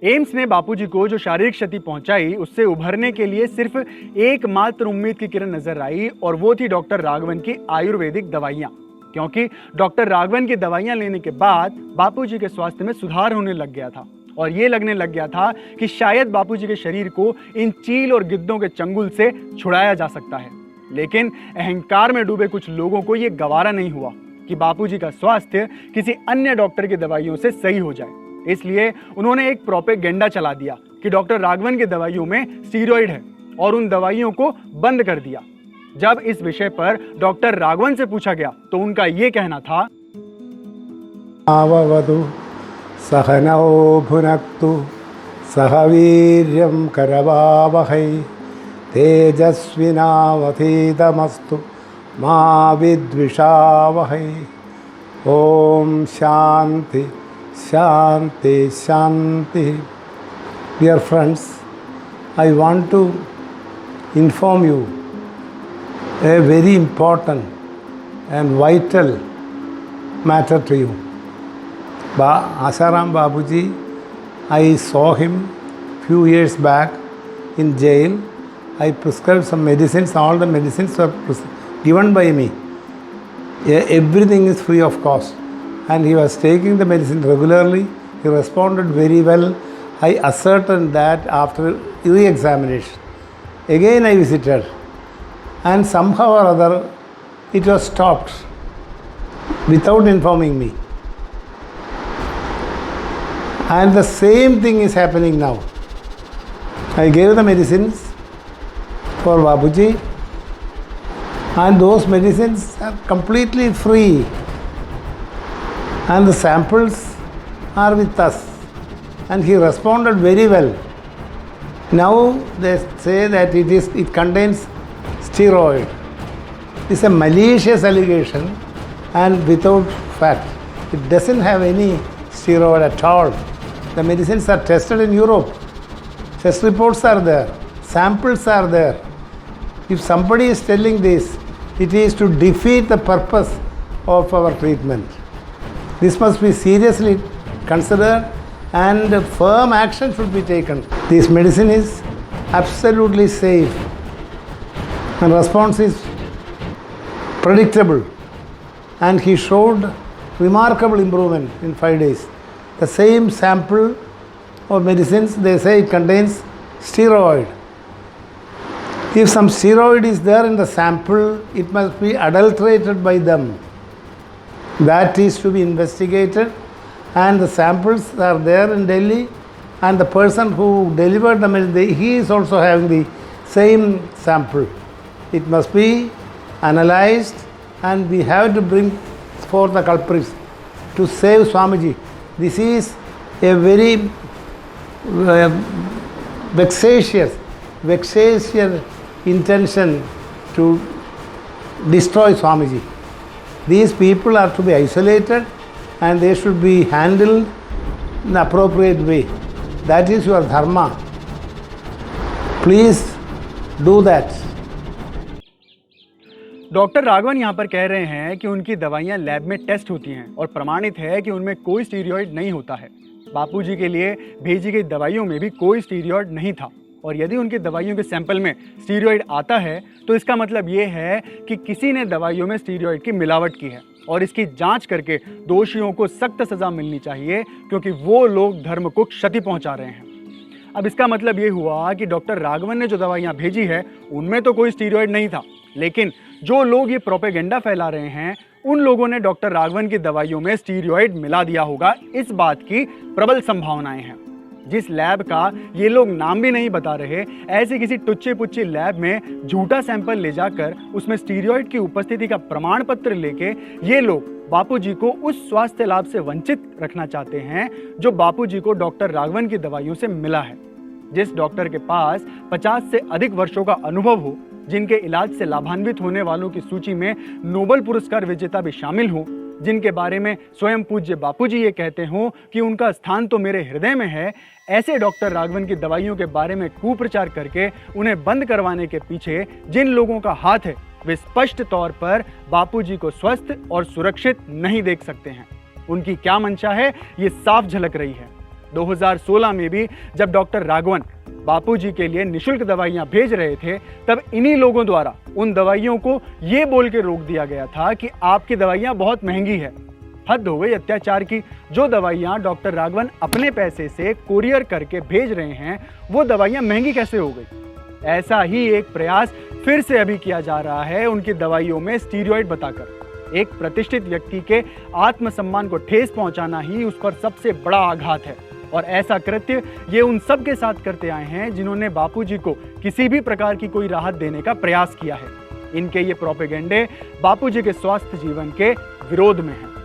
AIIMS ने बापूजी को जो शारीरिक क्षति पहुंचाई उससे उभरने के लिए सिर्फ एकमात्र उम्मीद की किरण नजर आई और वो थी डॉक्टर राघवन की आयुर्वेदिक दवाइयां। क्योंकि डॉक्टर राघवन की दवाइयां लेने के बाद बापूजी के स्वास्थ्य में सुधार होने लग गया था और ये लगने लग गया था कि शायद बापूजी के शरीर को इन चील और गिद्धों के चंगुल से छुड़ाया जा सकता है। लेकिन अहंकार में डूबे कुछ लोगों को यह गवारा नहीं हुआ कि बापूजी का स्वास्थ्य किसी अन्य डॉक्टर की दवाइयों से सही हो जाए। इसलिए उन्होंने एक प्रोपेगेंडा चला दिया कि डॉक्टर राघवन की दवाइयों में स्टीरॉयड है और उन दवाइयों को बंद कर दिया। जब इस विषय पर डॉक्टर राघवन से पूछा गया तो उनका ये कहना था, आववधु सहनौ भुनक्तु सह वीर्यं करवावहै तेजस्विनावधीतमस्तु मा विद्विषावहै। ओम शांति शांति शांति। Dear friends, I want to inform you a very important and vital matter to you. Asaram Babuji, I saw him few years back in jail. I prescribed some medicines. All the medicines were given by me. Everything is free of cost. And he was taking the medicine regularly. He responded very well. I ascertained that after re-examination. Again I visited, and somehow or other it was stopped without informing me. And the same thing is happening now. I gave the medicines for Babuji, and those medicines are completely free, and the samples are with us, and he responded very well. Now they say that it contains steroid. It's a malicious allegation and without fact. It doesn't have any steroid at all. The medicines are tested in Europe. Test reports are there. Samples are there. If somebody is telling this, it is to defeat the purpose of our treatment. This must be seriously considered and firm action should be taken. This medicine is absolutely safe and response is predictable, and he showed remarkable improvement in 5 days. The same sample of medicines, they say it contains steroid. If some steroid is there in the sample, it must be adulterated by them. That is to be investigated, and the samples are there in Delhi, and the person who delivered the medicine, he is also having the same sample. It must be analyzed, and we have to bring forth the culprits to save Swamiji. This is a very vexatious intention to destroy Swamiji. These people are to be isolated and they should be handled in the appropriate way. That is your dharma. Please do that. Doctor Raghavan यहाँ पर कह रहे हैं कि उनकी दवाइयाँ lab में test होती हैं और प्रमाणित है कि उनमें कोई स्टीरॉयड नहीं होता है। बापूजी के लिए भेजी गई दवाइयों में भी कोई स्टीरॉयड नहीं था, और यदि उनकी दवाइयों के सैंपल में स्टीरॉयड आता है तो इसका मतलब ये है कि किसी ने दवाइयों में स्टीरॉयड की मिलावट की है, और इसकी जांच करके दोषियों को सख्त सज़ा मिलनी चाहिए, क्योंकि वो लोग धर्म को क्षति पहुंचा रहे हैं। अब इसका मतलब ये हुआ कि डॉक्टर राघवन ने जो दवाइयाँ भेजी है उनमें तो कोई स्टीरॉयड नहीं था, लेकिन जो लोग ये प्रोपेगेंडा फैला रहे हैं उन लोगों ने डॉक्टर राघवन की दवाइयों में स्टीरॉयड मिला दिया होगा, इस बात की प्रबल संभावनाएं हैं। जिस लैब का ये लोग नाम भी नहीं बता रहे, ऐसी किसी टुच्ची पुच्ची लैब में झूठा सैंपल ले जाकर उसमें स्टीरॉयड की उपस्थिति का प्रमाण पत्र लेके ये लोग बापूजी को उस स्वास्थ्य लाभ से वंचित रखना चाहते हैं जो बापूजी को डॉक्टर राघवन की दवाइयों से मिला है। जिस डॉक्टर के पास 50 से अधिक वर्षों का अनुभव हो, जिनके इलाज से लाभान्वित होने वालों की सूची में नोबेल पुरस्कार विजेता भी शामिल हो, जिनके बारे में स्वयं पूज्य बापूजी ये कहते हो कि उनका स्थान तो मेरे हृदय में है, ऐसे डॉक्टर राघवन की दवाइयों के बारे में कुप्रचार करके उन्हें बंद करवाने के पीछे जिन लोगों का हाथ है वे स्पष्ट तौर पर बापूजी को स्वस्थ और सुरक्षित नहीं देख सकते हैं। उनकी क्या मंशा है ये साफ झलक रही है। 2016 में भी जब डॉक्टर राघवन बापूजी के लिए निशुल्क दवाइयां भेज रहे थे, तब इन्हीं लोगों द्वारा उन दवाइयों को ये बोल के रोक दिया गया था कि आपकी दवाइयां बहुत महंगी है। हद हो गई अत्याचार की। जो दवाइयां डॉक्टर राघवन अपने पैसे से कोरियर करके भेज रहे हैं, वो दवाइयां महंगी कैसे हो गई? ऐसा ही एक प्रयास फिर से अभी किया जा रहा है उनकी दवाइयों में स्टीरॉयड बताकर। एक प्रतिष्ठित व्यक्ति के आत्मसम्मान को ठेस पहुंचाना ही उस पर सबसे बड़ा आघात है। और ऐसा कृत्य ये उन सब के साथ करते आए हैं जिन्होंने बापूजी को किसी भी प्रकार की कोई राहत देने का प्रयास किया है। इनके ये प्रोपेगेंडे बापूजी के स्वस्थ जीवन के विरोध में हैं।